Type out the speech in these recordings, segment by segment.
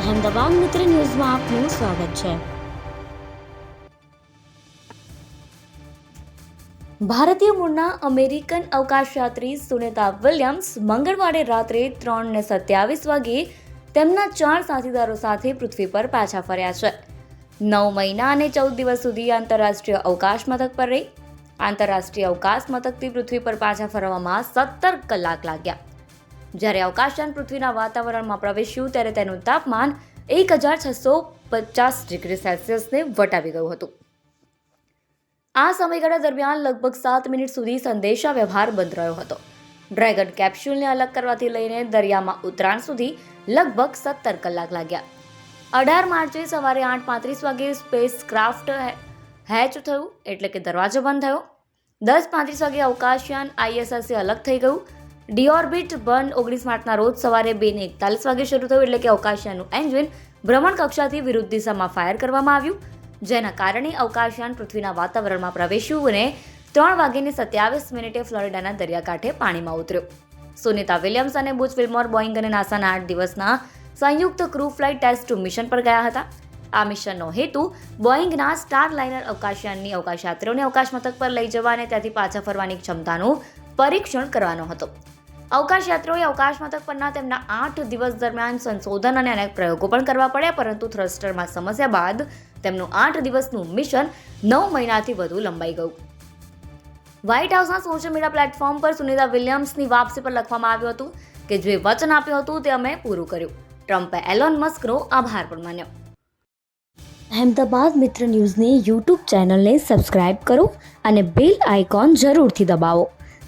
અહેમદાબાદ મિત્ર ન્યૂઝમાં આપનું સ્વાગત છે। ભારતીય મૂળના અમેરિકન અવકાશયાત્રી સુનિતા વિલિયમ્સ મંગળવારે રાત્રે 3:27 વાગ્યે તેમના 4 સાથીદારો સાથે પૃથ્વી પર પાછા ફર્યા છે। 9 મહિના અને 14 દિવસ સુધી આંતરરાષ્ટ્રીય અવકાશ મથક પર રહી આંતરરાષ્ટ્રીય અવકાશ મથકથી પૃથ્વી પર પાછા ફરવામાં 17 કલાક લાગ્યા। જ્યારે અવકાશયાન પૃથ્વીના વાતાવરણમાં પ્રવેશ્યું ત્યારે તેનું તાપમાન 1650 ડિગ્રી સેલ્સિયસને વટાવી ગયું હતું। આ સમયગાળા દરમિયાન લગભગ 7 મિનિટ સુધી સંદેશા વ્યવહાર બંધ રહ્યો હતો। ડ્રેગન કેપ્સ્યુલને અલગ કરવાથી લઈને દરિયામાં ઉતરાણ સુધી લગભગ 17 કલાક લાગ્યા। 18 માર્ચે સવારે 8:35 વાગ્યે સ્પેસ ક્રાફ્ટ હેચ થયું, એટલે કે દરવાજો બંધ થયો। 10:35 વાગ્યે અવકાશયાન ISS અલગ થઈ ગયું। ડીઓર્બિટ બર્ન 19 માર્ચના રોજ સવારે 2:41 વાગે શરૂ થયું, એટલે કે અવકાશયાનનું એન્જિન ભ્રમણ કક્ષાથી વિરુદ્ધ દિશામાં ફાયર કરવામાં આવ્યું, જેના કારણે અવકાશયાન પૃથ્વીના વાતાવરણમાં પ્રવેશ્યું અને 3:27 ફ્લોરિડાના દરિયાકાંઠે પાણીમાં ઉતર્યો। સુનિતા વિલિયમ્સ અને બુચ વિલ્મોર બોઇંગ અને નાસાના 8 દિવસના સંયુક્ત ક્રૂ ફ્લાઇટ ટેસ્ટ મિશન પર ગયા હતા। આ મિશનનો હેતુ બોઇંગના સ્ટારલાઇનર અવકાશયાનની અવકાશયાત્રીઓને અવકાશ મથક પર લઈ જવા અને ત્યાંથી પાછા ફરવાની ક્ષમતાનું પરીક્ષણ કરવાનો હતો। અવકાશયાત્રીઓએ અવકાશ મથક પરના તેમના 8 દિવસ દરમિયાન સંશોધન અને અનેક પ્રયોગો પણ કરવા પડ્યા, પરંતુ થ્રસ્ટરમાં સમસ્યા બાદ તેમનું 8 દિવસનું મિશન 9 મહિનાથી વધુ લંબાઈ ગયું। વ્હાઇટ હાઉસના સોશિયલ મીડિયા પ્લેટફોર્મ પર સુનિતા વિલિયમ્સની વાપસી પર લખવામાં આવ્યું હતું કે જે વચન આપ્યું હતું તે અમે પૂરું કર્યું। ટ્રમ્પે એલોન મસ્કનો આભાર પણ માન્યો। અહેમદાબાદ મિત્ર ન્યૂઝની યુટ્યુબ ચેનલને સબસ્ક્રાઇબ કરો અને બેલ આઇકોન જરૂરથી દબાવો,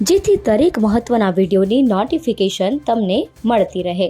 જેથી દરેક મહત્વના વિડીયોની નોટિફિકેશન તમને મળતી રહે।